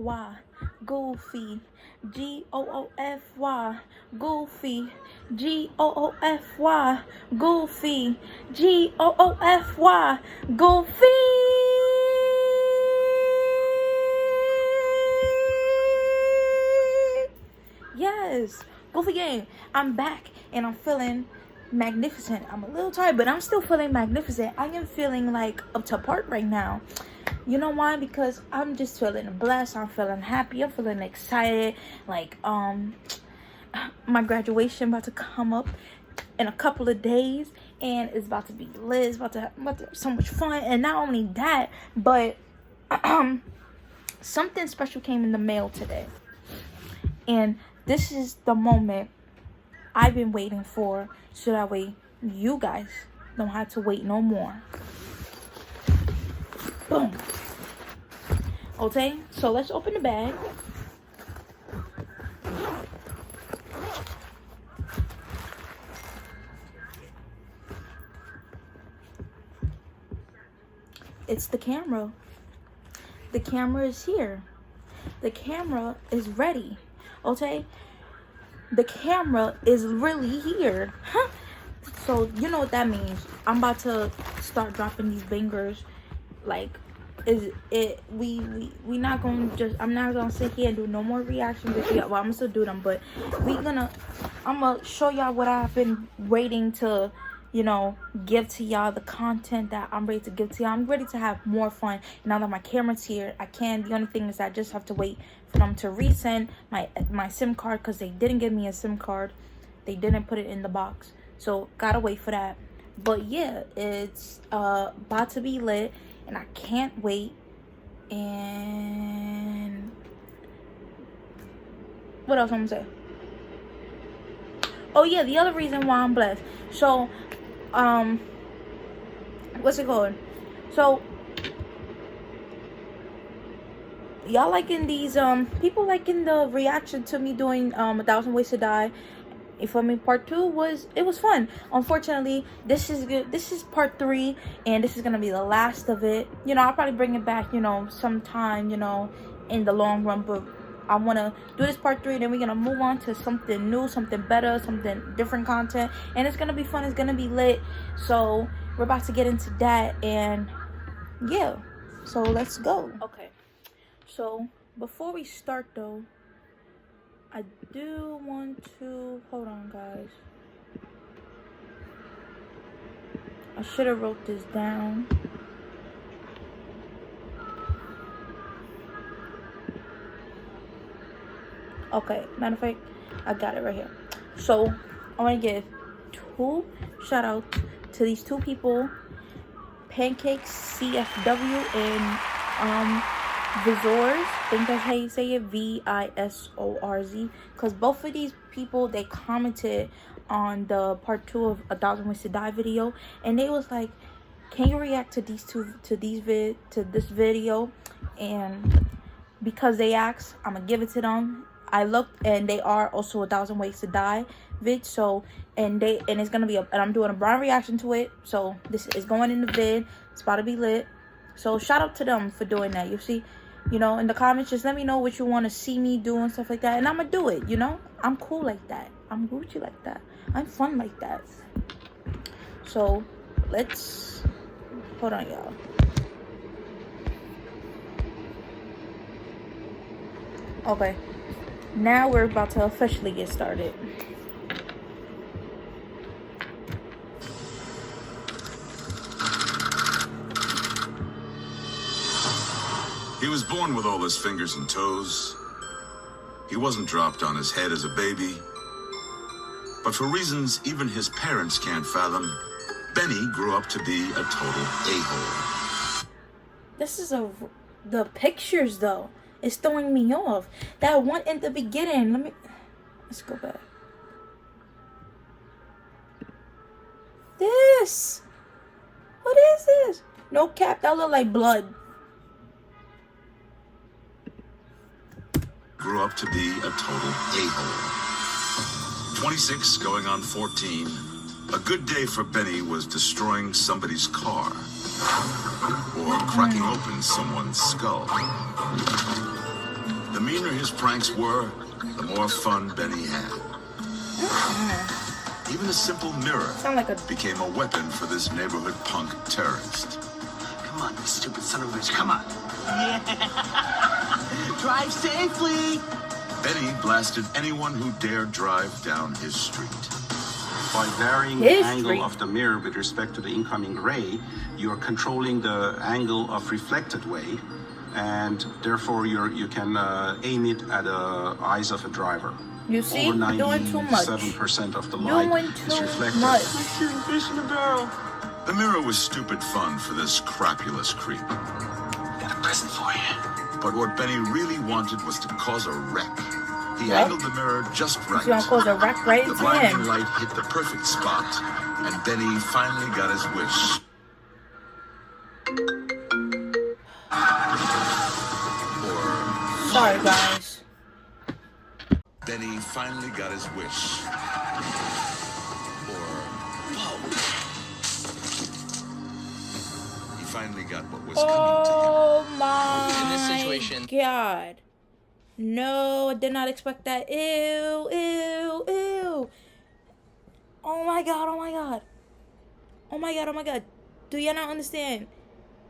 Goofy, Goofy, Goofy, Goofy, Goofy, Goofy, Goofy. Yes, Goofy Gang. I'm back and I'm feeling magnificent. I'm a little tired, but I'm still feeling magnificent. I am feeling like up to part right now. You know why? Because I'm just feeling blessed. I'm feeling happy. I'm feeling excited. Like my graduation about to come up in a couple of days, and it's about to be lit. It's about to have so much fun. And not only that, but something special came in the mail today, and this is the moment I've been waiting for, so that way you guys don't have to wait no more. Boom. Okay, so let's open the bag. It's the camera. The camera is here. The camera is ready. Okay? The camera is really here. Huh? So you know what that means. I'm about to start dropping these bangers. Like, we not gonna just, I'm not gonna sit here and do no more reactions this year. Well, I'm gonna still do them, but I'm gonna show y'all what I've been waiting to, you know, give to y'all, the content that I'm ready to give to y'all. I'm ready to have more fun. Now that my camera's here, I can. The only thing is I just have to wait for them to resend my SIM card, because they didn't give me a SIM card. They didn't put it in the box, so gotta wait for that. But yeah, it's about to be lit, and I can't wait. And what else I'm gonna say? Oh yeah, the other reason why I'm blessed. So what's it called? So y'all liking these people liking the reaction to me doing 1,000 Ways to Die. You feel me? Part 2 was fun. Unfortunately, this is good. This is part 3, and this is gonna be the last of it. You know, I'll probably bring it back, you know, sometime, you know, in the long run, but I want to do this part 3, then we're gonna move on to something new, something better, something different content, and it's gonna be fun. It's gonna be lit. So we're about to get into that, and yeah, so let's go. Okay, so before we start though, I do want to, hold on guys, I should have wrote this down. Okay, matter of fact, I got it right here. So I want to give 2 shout outs to these 2 people, Pancakes CFW and Vizorz. I think that's how you say it, Visorz. Because both of these people, they commented on the part 2 of 1,000 Ways to Die video, and they was like, can you react to this video? And because they asked, I'm gonna give it to them. I looked, and they are also 1,000 Ways to Die vid. So and it's gonna be and I'm doing a brown reaction to it. So this is going in the vid. It's about to be lit. So shout out to them for doing that. You see, you know, in the comments, just let me know what you want to see me do and stuff like that, and I'm gonna do it. You know, I'm cool like that. I'm Gucci like that. I'm fun like that. So let's hold on, y'all. Okay, now we're about to officially get started. He was born with all his fingers and toes. He wasn't dropped on his head as a baby. But for reasons even his parents can't fathom, Benny grew up to be a total a-hole. This is the pictures though. It's throwing me off. That one in the beginning. Let's go back. This. What is this? No cap. That look like blood. Grew up to be a total a-hole. 26 going on 14. A good day for Benny was destroying somebody's car or cracking open someone's skull. meaner his pranks were, the more fun Benny had. Even a simple mirror Sound like a became a weapon for this neighborhood punk terrorist. Come on, you stupid son of a bitch, come on. Yeah. Drive safely. Benny blasted anyone who dared drive down his street. By varying the angle of the mirror with respect to the incoming ray, you are controlling the angle of reflected way, and therefore you can aim it at the eyes of a driver. You see, Over doing too much. 97% of the light Doing is too reflected. much. Like shooting fish in a barrel. The mirror was stupid fun for this crapulous creep. Got a present for you. But what Benny really wanted was to cause a wreck. He Yep. angled the mirror just right. He's gonna cause a wreck right The to blinding him. light hit the perfect spot, and Benny finally got his wish. Or Sorry, guys. Benny finally got his wish. Or he finally got what was coming Oh my In this situation- God. No, I did not expect that. Ew, ew, ew. Oh my God, oh my God. Oh my God, oh my God. Do you not understand?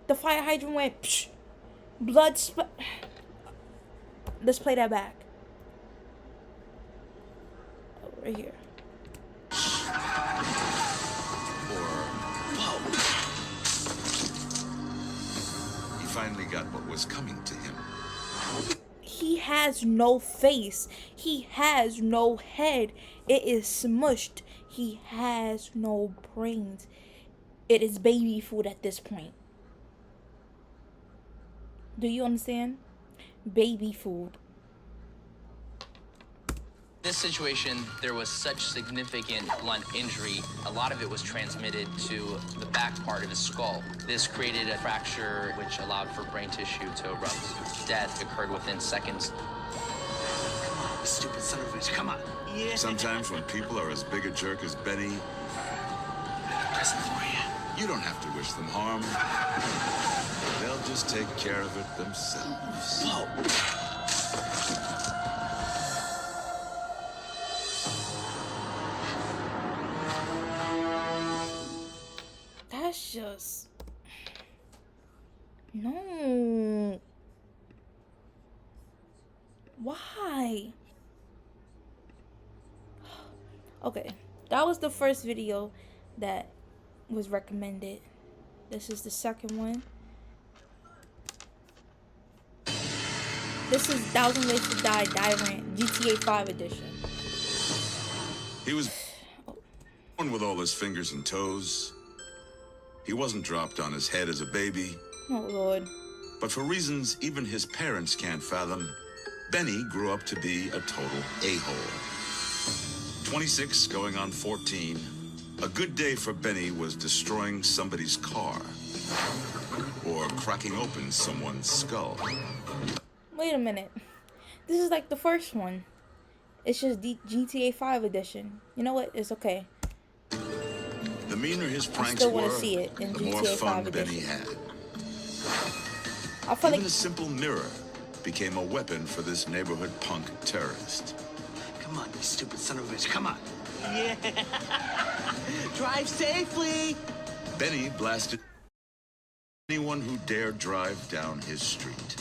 The fire hydrant went psh, blood Let's play that back. Oh, right here. to him. Or he finally got what was coming to him. He has no face. He has no head. It is smushed. He has no brains. It is baby food at this point. Do you understand? Baby food. In this situation, there was such significant blunt injury. A lot of it was transmitted to the back part of his skull. This created a fracture which allowed for brain tissue to erupt. Death occurred within seconds. Come on, you stupid son of a bitch, come on. Yeah. Sometimes when people are as big a jerk as Benny, Got a present for you. you don't have to wish them harm. They'll just take care of it themselves. Whoa. That's just... No. Why? Okay, that was the first video that was recommended. This is the second one. This is 1,000 Ways to Die Rant GTA 5 edition. He was born with all his fingers and toes. He wasn't dropped on his head as a baby. Oh Lord. But for reasons even his parents can't fathom, Benny grew up to be a total a-hole. 26 going on 14, a good day for Benny was destroying somebody's car or cracking open someone's skull. Wait a minute. This is like the first one. It's just GTA 5 edition. You know what? It's okay. The meaner his pranks still wanna were, see it in the more GTA fun 5 Benny edition. had. I feel Even like a simple mirror became a weapon for this neighborhood punk terrorist. Come on, you stupid son of a bitch, come on. Yeah. Drive safely. Benny blasted anyone who dared drive down his street.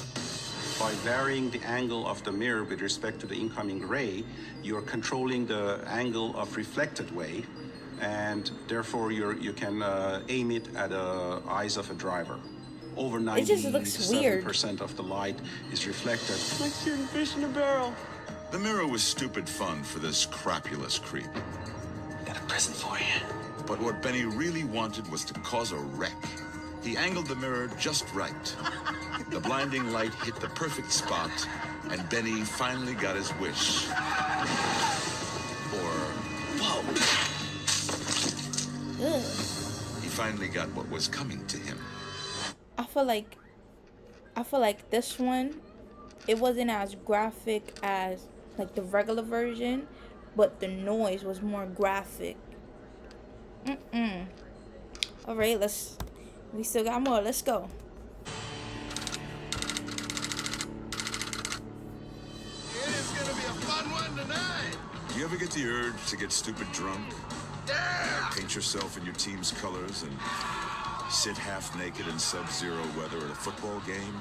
By varying the angle of the mirror with respect to the incoming ray, you are controlling the angle of reflected way, and therefore you can aim it at the eyes of a driver. Over It just looks weird. 97% of the light is reflected. Like shooting fish in a barrel. The mirror was stupid fun for this crapulous creep. Got a present for you. But what Benny really wanted was to cause a wreck. He angled the mirror just right. The blinding light hit the perfect spot, and Benny finally got his wish. Or ugh. he finally got what was coming to him. I feel like this one, it wasn't as graphic as like the regular version, but the noise was more graphic. All right, we still got more. Let's go. You ever get the urge to get stupid drunk? Paint yourself in your team's colors and sit half naked in sub-zero weather at a football game?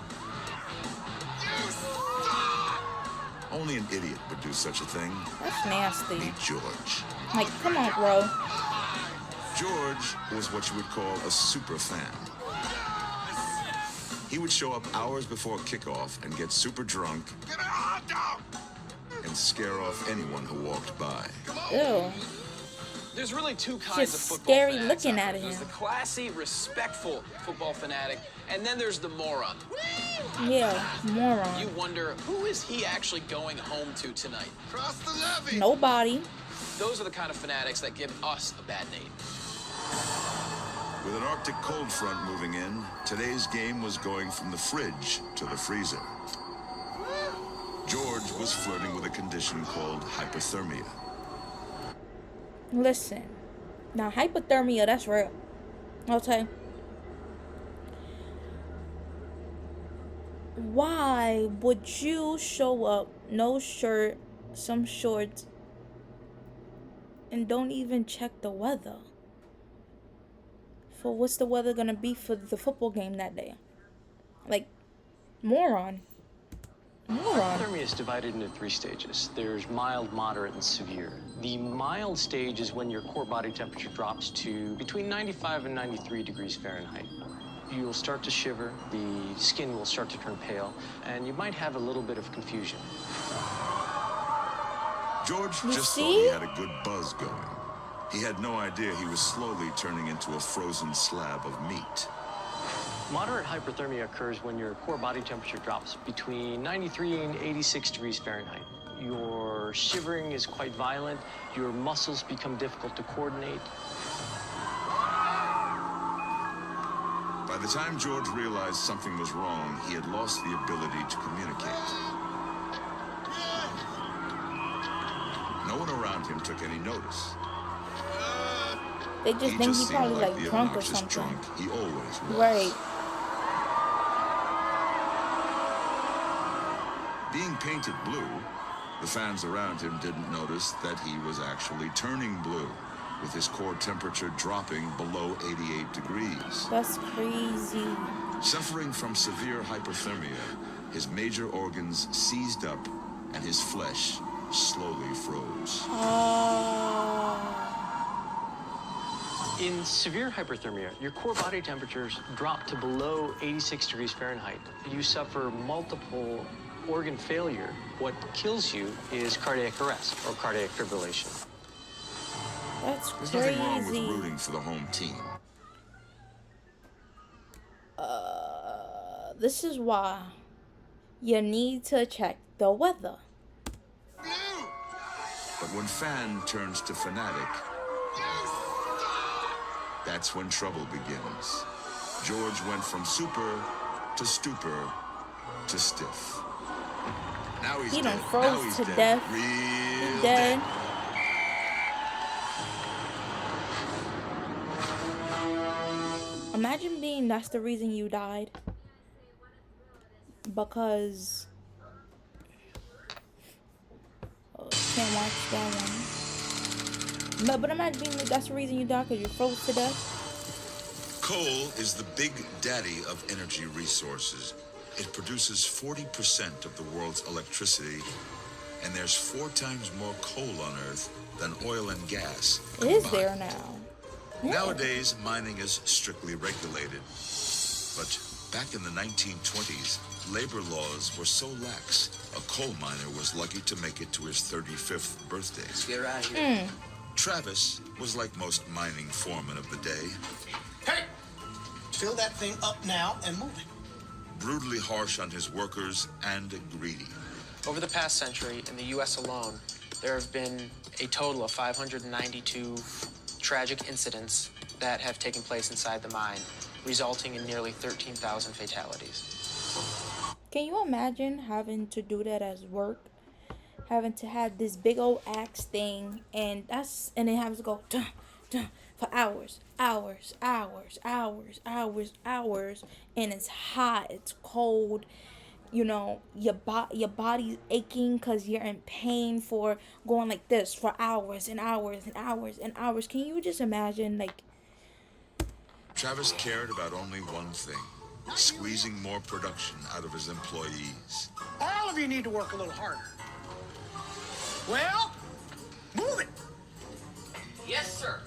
Only an idiot would do such a thing. That's nasty. Meet George. Like, come on, bro. George was what you would call a super fan. He would show up hours before kickoff and get super drunk and scare off anyone who walked by. Ew. There's really two kinds Just of football scary fanatics looking out at there. There's him. the classy, respectful football fanatic, and then there's the moron. Yeah, moron. You wonder, who is he actually going home to tonight? Cross the levee. Nobody. Those are the kind of fanatics that give us a bad name. With an Arctic cold front moving in, today's game was going from the fridge to the freezer. George was flirting with a condition called hypothermia. Listen. Now, hypothermia, that's real. Okay. Why would you show up, no shirt, some shorts, and don't even check the weather? For what's the weather gonna be for the football game that day? Like, moron. Moron. Hypothermia is divided into 3 stages. There's mild, moderate, and severe. The mild stage is when your core body temperature drops to between 95 and 93 degrees Fahrenheit. You'll start to shiver, the skin will start to turn pale, and you might have a little bit of confusion. George You just see? thought he had a good buzz going. He had no idea he was slowly turning into a frozen slab of meat. Moderate hyperthermia occurs when your core body temperature drops between 93 and 86 degrees Fahrenheit. Your shivering is quite violent, your muscles become difficult to coordinate. By the time George realized something was wrong, he had lost the ability to communicate. No one around him took any notice. They just He think just he's seemed probably like like the drunk or obnoxious something. drunk he always was. Right. Being painted blue, the fans around him didn't notice that he was actually turning blue, with his core temperature dropping below 88 degrees. That's crazy. Suffering from severe hypothermia, his major organs seized up and his flesh slowly froze. In severe hyperthermia, your core body temperatures drop to below 86 degrees Fahrenheit. You suffer multiple organ failure. What kills you is cardiac arrest or cardiac fibrillation. That's There's crazy. nothing wrong with rooting for the home team. This is why you need to check the weather. But when fan turns to fanatic, that's when trouble begins. George went from super to stupor to stiff. Now he's He dead. done froze Now he's to dead. death. Real Dead. Imagine being that's the reason you died. Because can't watch that one. But imagine being that's the reason you died because you froze to death. Coal is the big daddy of energy resources. It produces 40% of the world's electricity, and there's 4 times more coal on Earth than oil and gas. It is combined. there now. Yeah. Nowadays, mining is strictly regulated. But back in the 1920s, labor laws were so lax, a coal miner was lucky to make it to his 35th birthday. Get out of here. Travis was like most mining foremen of the day, Hey! Fill that thing up now and move it. brutally harsh on his workers and greedy. Over the past century, in the U.S. alone, there have been a total of 592 tragic incidents that have taken place inside the mine, resulting in nearly 13,000 fatalities. Can you imagine having to do that as work? Having to have this big old axe thing and then having to go dun, dun, for hours, and it's hot, it's cold, you know, your body's aching because you're in pain for going like this for hours and hours and hours and hours. Can you just imagine, like... Travis cared about only one thing, squeezing more production out of his employees. All of you need to work a little harder. Well, move it. Yes, sir.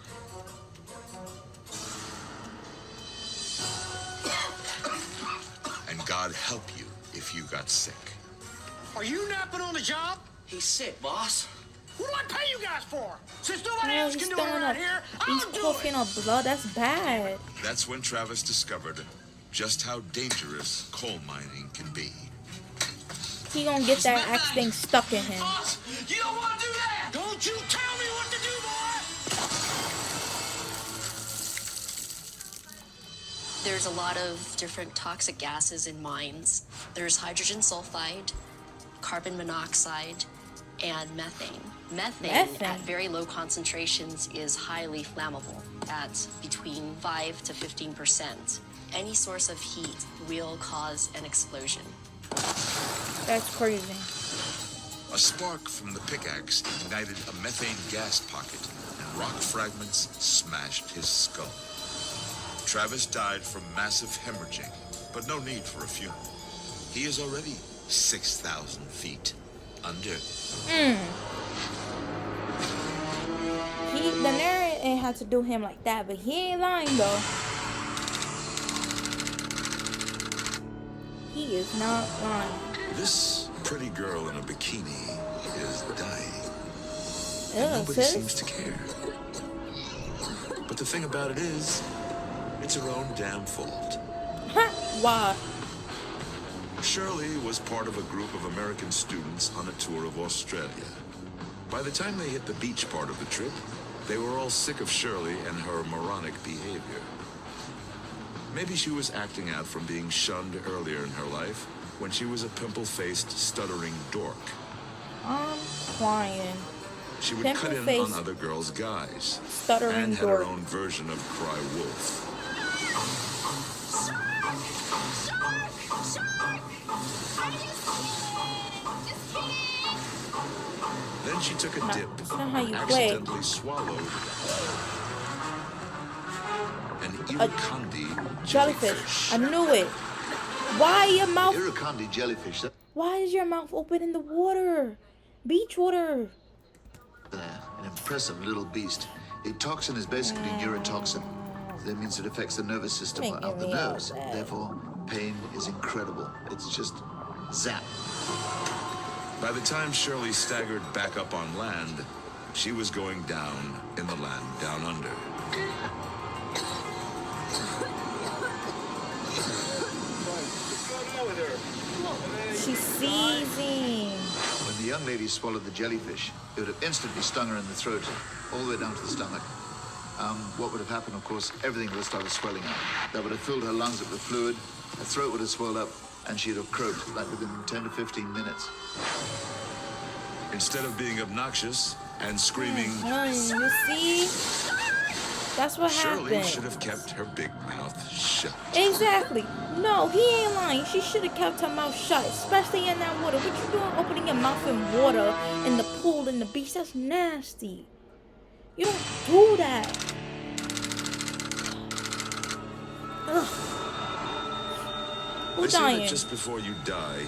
And God help you if you got sick. Are you napping on the job? He's sick, boss. What do I pay you guys for? Since nobody Oh, else he's can do it throwing around up. here, He's I'll do coughing it. up blood. That's bad. That's when Travis discovered just how dangerous coal mining can be. He gonna get that axe thing stuck in him. Boss, you don't want to do that! Don't you tell me what to do, boy! There's a lot of different toxic gases in mines. There's hydrogen sulfide, carbon monoxide, and methane. Methane at very low concentrations is highly flammable at between 5 to 15%. Any source of heat will cause an explosion. That's crazy. A spark from the pickaxe ignited a methane gas pocket, and rock fragments smashed his skull. Travis died from massive hemorrhaging, but no need for a funeral. He is already 6,000 feet under. The narrator ain't had to do him like that, but he ain't lying though. He is not lying. This pretty girl in a bikini is dying. Ew, Nobody sis. seems to care. But the thing about it is, it's her own damn fault. Why? Shirley was part of a group of American students on a tour of Australia. By the time they hit the beach part of the trip, they were all sick of Shirley and her moronic behavior. Maybe she was acting out from being shunned earlier in her life when she was a pimple-faced, stuttering dork. I'm crying. She would cut in on Pimple-faced, other girls' guys stuttering and had her dork. own version of Cry Wolf. Then she took a dip That's not how you and play. accidentally swallowed an Irukandi Jellyfish. I knew it. Why your mouth? Irukandi jellyfish. Why is your mouth open in the water? Beach water. An impressive little beast. A toxin is basically neurotoxin. That means it affects the nervous system Making of the me all nerves. bad. Therefore, pain is incredible. It's just zap. By the time Shirley staggered back up on land, she was going down in the land down under. She's seizing. When the young lady swallowed the jellyfish, it would have instantly stung her in the throat, all the way down to the stomach. What would have happened, of course, everything would have started swelling up. That would have filled her lungs up with fluid, her throat would have swelled up, and she'd have croaked like within 10 to 15 minutes. Instead of being obnoxious and screaming, You see? That's what Shirley happened. should have kept her big mouth shut. Exactly. No, he ain't lying. She should have kept her mouth shut, especially in that water. What you doing opening your mouth in water, in the pool, in the beach? That's nasty. You don't do that. Ugh. They Who's say dying? that just before you die,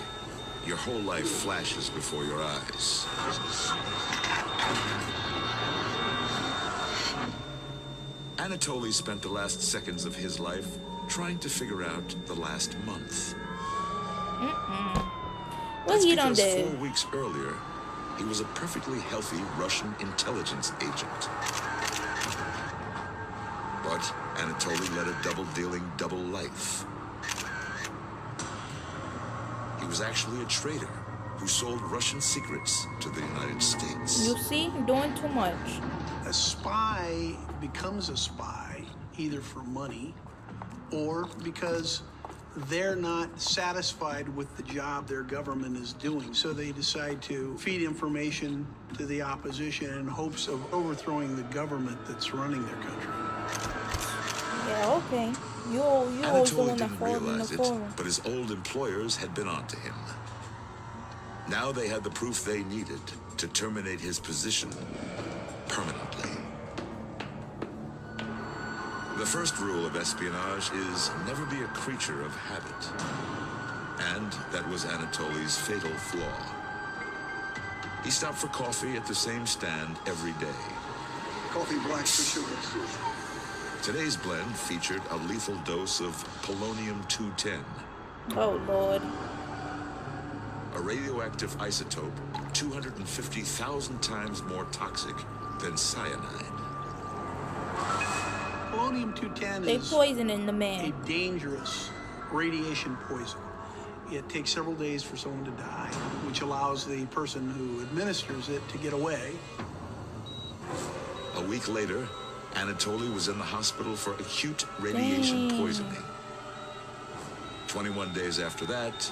your whole life flashes before your eyes. Anatoly spent the last seconds of his life trying to figure out the last month. What That's he done because did? 4 weeks earlier, he was a perfectly healthy Russian intelligence agent. But Anatoly led a double-dealing double life. He was actually a traitor who sold Russian secrets to the United States. You see? Doing too much. A spy becomes a spy either for money or because they're not satisfied with the job their government is doing. So they decide to feed information to the opposition in hopes of overthrowing the government that's running their country. Yeah, okay. You always the Anatoly one that didn't falls in the realize it, forum. but his old employers had been onto him. Now they had the proof they needed to terminate his position permanently. The first rule of espionage is never be a creature of habit. And that was Anatoly's fatal flaw. He stopped for coffee at the same stand every day. Coffee black for sugar. Today's blend featured a lethal dose of polonium-210. Oh, Lord. A radioactive isotope 250,000 times more toxic than cyanide. Polonium-210 They is poisoning the man. a dangerous radiation poison. It takes several days for someone to die, which allows the person who administers it to get away. A week later, Anatoly was in the hospital for acute radiation poisoning. 21 days after that,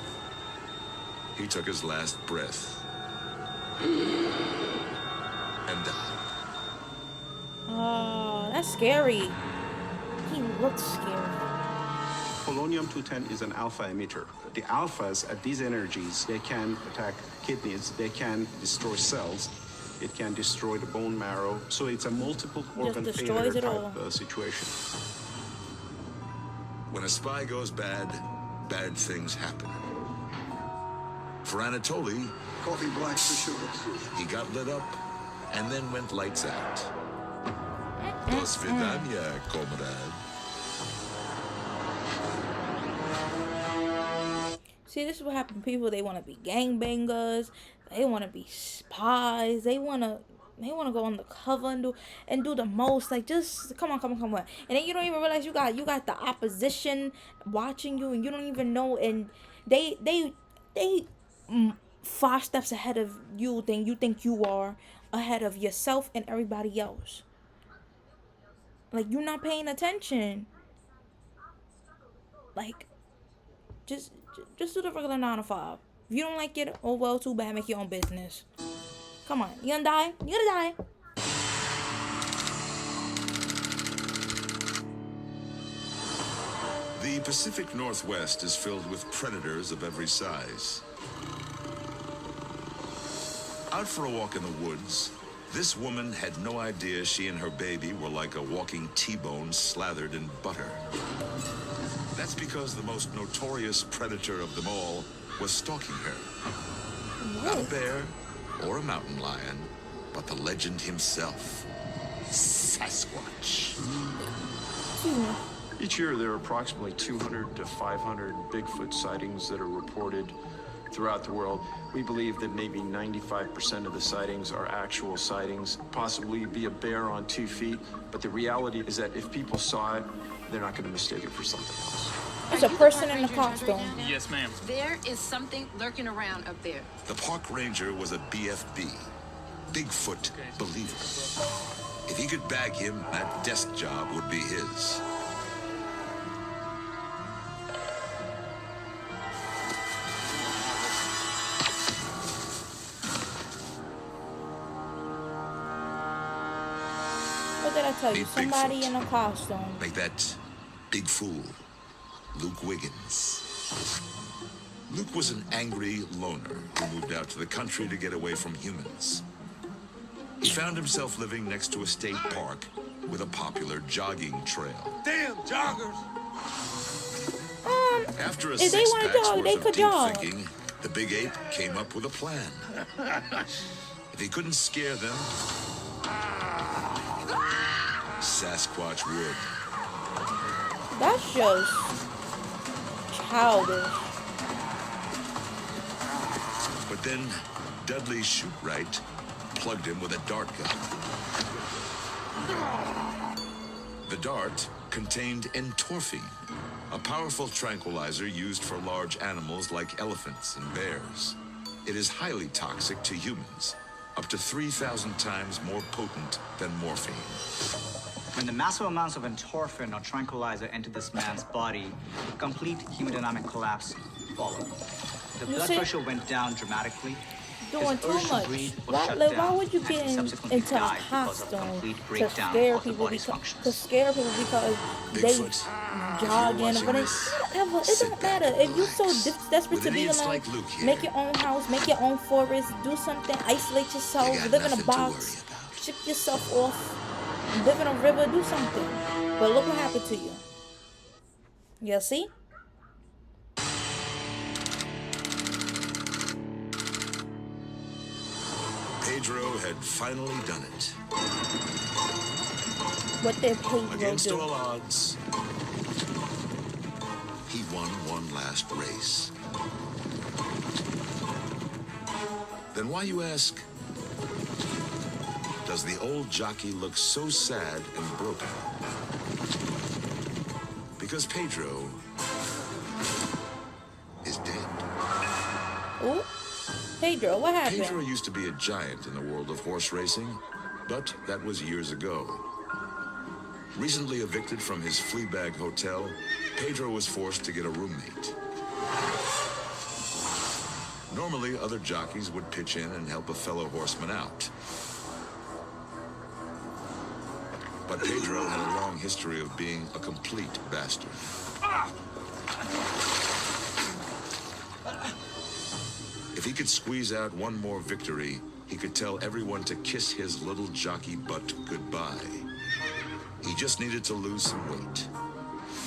he took his last breath and died. Oh, that's scary. He looks scary. Polonium-210 is an alpha emitter. The alphas at these energies, they can attack kidneys, they can destroy cells, it can destroy the bone marrow. So it's a multiple organ failure type situation. When a spy goes bad, bad things happen. For Anatoly, coffee black for sugar. He got lit up and then went lights out. До свидания, comrade. See, this is what happened. People, they want to be gangbangers. They want to be spies. They want to go on the cover and do the most. Like, just come on. And then you don't even realize you got the opposition watching you, and you don't even know. And they 5 steps ahead of you. You think you are ahead of yourself and everybody else. Like, you're not paying attention. Like, just do the regular 9 to 5. If you don't like it, oh well, too bad. Make your own business. Come on, you gonna die? You gonna die? The Pacific Northwest is filled with predators of every size. Out for a walk in the woods, this woman had no idea she and her baby were like a walking T-bone slathered in butter. That's because the most notorious predator of them all was stalking her. Not a bear or a mountain lion, but the legend himself, Sasquatch. Each year, there are approximately 200 to 500 Bigfoot sightings that are reported throughout the world. We believe that maybe 95% of the sightings are actual sightings, possibly be a bear on 2 feet, but the reality is that if people saw it, they're not going to mistake it for something else. It's a person in a costume. Yes, ma'am. There is something lurking around up there. The park ranger was a BFB, Bigfoot believer. If he could bag him, that desk job would be his. What did I tell you? Somebody Bigfoot. in a costume. Like that big fool, Luke Wiggins. Luke was an angry loner who moved out to the country to get away from humans. He found himself living next to a state park with a popular jogging trail. Damn joggers! After a if they want to six-pack's jog, worth they of could deep jog. thinking, the big ape came up with a plan. If he couldn't scare them, Sasquatch would. That's just childish. But then Dudley Shootwright plugged him with a dart gun. The dart contained entorphine, a powerful tranquilizer used for large animals like elephants and bears. It is highly toxic to humans, up to 3,000 times more potent than morphine. When the massive amounts of entorphin or tranquilizer enter this man's body, complete hemodynamic collapse followed. The blood pressure went down dramatically, doing too His much. breed was Why, shut like, why down would you and get he subsequently into a died because of costume complete to breakdown scare of the people body's because functions. they Bigfoot, jogging? watching But this, whatever, it sit don't back matter. and If you so relax. desperate With to be idiots alone, like Luke here, make your own house, make your own forest, do something, isolate you yourself, got live in a nothing to worry box, about. ship yourself off, live in a river, do something. But look what happened to you. You see? Pedro had finally done it. What did Pedro Against do? all odds, he won one last race. Then why, you ask, does the old jockey look so sad and broken? Because Pedro is dead. Oh, Pedro, what happened? Pedro used to be a giant in the world of horse racing, but that was years ago. Recently evicted from his Fleabag hotel, Pedro was forced to get a roommate. Normally, other jockeys would pitch in and help a fellow horseman out. But Pedro had a long history of being a complete bastard. If he could squeeze out one more victory, he could tell everyone to kiss his little jockey butt goodbye. He just needed to lose some weight.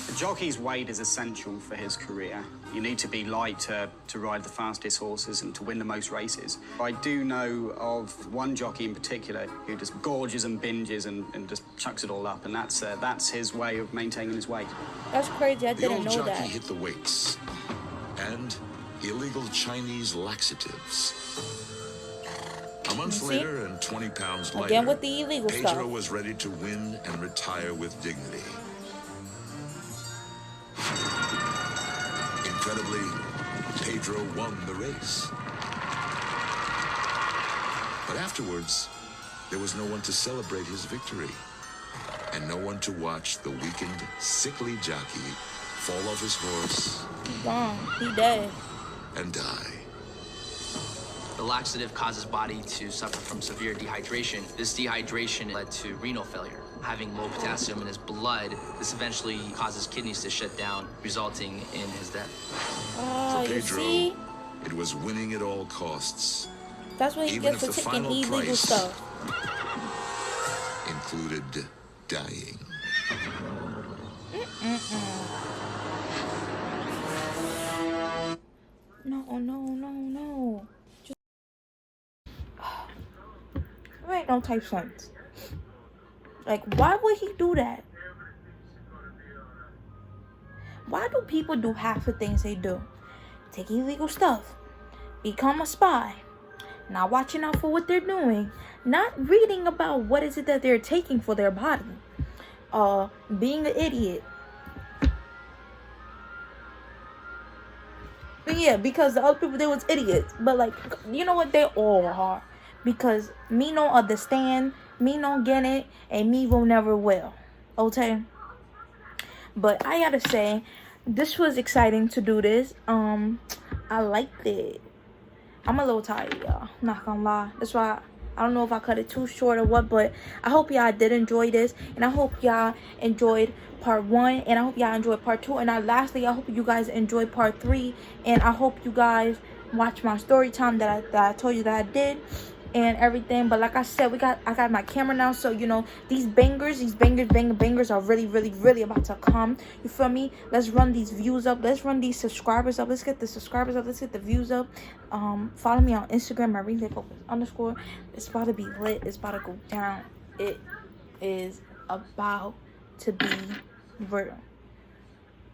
A jockey's weight is essential for his career. You need to be light to ride the fastest horses and to win the most races. I do know of one jockey in particular who just gorges and binges and just chucks it all up, and that's his way of maintaining his weight. That's crazy. I The didn't old know jockey that. hit the weights and illegal Chinese laxatives. A month See? later and 20 pounds lighter, Again with the illegal Pedro stuff. was ready to win and retire with dignity. Incredibly, Pedro won the race. But afterwards, there was no one to celebrate his victory, and no one to watch the weakened, sickly jockey fall off his horse He's gone. He dead. and die. The laxative causes body to suffer from severe dehydration. This dehydration led to renal failure. Having low potassium in his blood, this eventually causes kidneys to shut down, resulting in his death. Oh, For you Pedro, see? it was winning at all costs, That's what he even gets if for the taking final illegal price stuff. included dying. No. Just... There ain't no type sense. Like, why would he do that? Why do people do half the things they do? Take illegal stuff, become a spy, not watching out for what they're doing, not reading about what is it that they're taking for their body, being an idiot. But yeah, because the other people, they was idiots. But like, you know what? They all are. Because me don't understand, me don't get it, and me will never will. Okay? But I gotta say, this was exciting to do this. I liked it. I'm a little tired, y'all. Not gonna lie. That's why I don't know if I cut it too short or what, but I hope y'all did enjoy this, and I hope y'all enjoyed part 1, and I hope y'all enjoyed part 2, and lastly, I hope you guys enjoyed part 3, and I hope you guys watch my story time that I told you that I did and everything. But like I said, I got my camera now, so you know these bangers are really about to come. You feel me? Let's run these views up, let's run these subscribers up, let's get the subscribers up, let's get the views up. Follow me on Instagram, @@. It's about to be lit, it's about to go down. It is about to be real.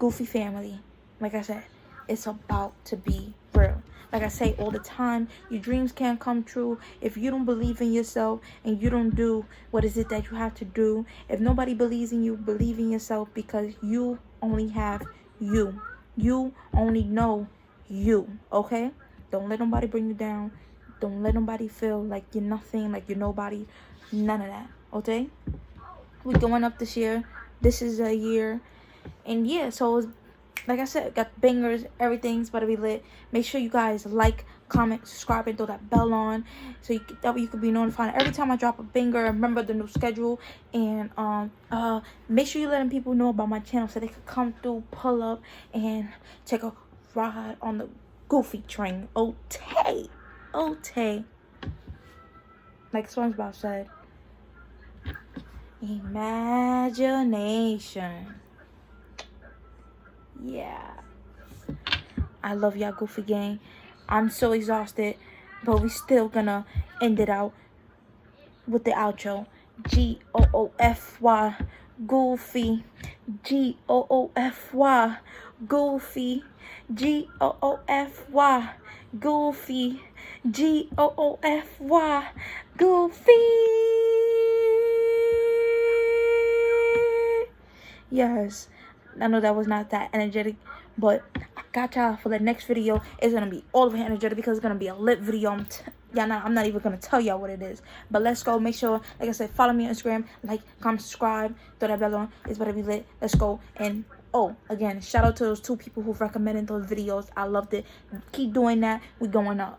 Goofy family, like I said, it's about to be real. Like I say all the time, your dreams can't come true if you don't believe in yourself and you don't do what is it that you have to do. If nobody believes in you, believe in yourself, because you only have you. You only know you, okay? Don't let nobody bring you down. Don't let nobody feel like you're nothing, like you're nobody. None of that, okay? We're going up this year. This is a year. And yeah, so like I said, got bangers, everything's about to be lit. Make sure you guys like, comment, subscribe, and throw that bell on so that way you can be notified every time I drop a banger. Remember the new schedule, and make sure you're letting people know about my channel so they can come through, pull up, and take a ride on the Goofy train. Okay. Like SpongeBob said, imagination. Yeah, I love y'all, Goofy gang. I'm so exhausted, but we still gonna end it out with the outro. Goofy, Goofy, Goofy, Goofy, Goofy, Goofy. Yes, I know that was not that energetic, but I got y'all for the next video. It's gonna be all of it energetic because it's gonna be a lit video. I'm not even gonna tell y'all what it is. But let's go. Make sure, like I said, follow me on Instagram, like, comment, subscribe, throw that bell on. It's about to be lit. Let's go. And oh, again, shout out to those 2 people who recommended those videos. I loved it. Keep doing that. We going up.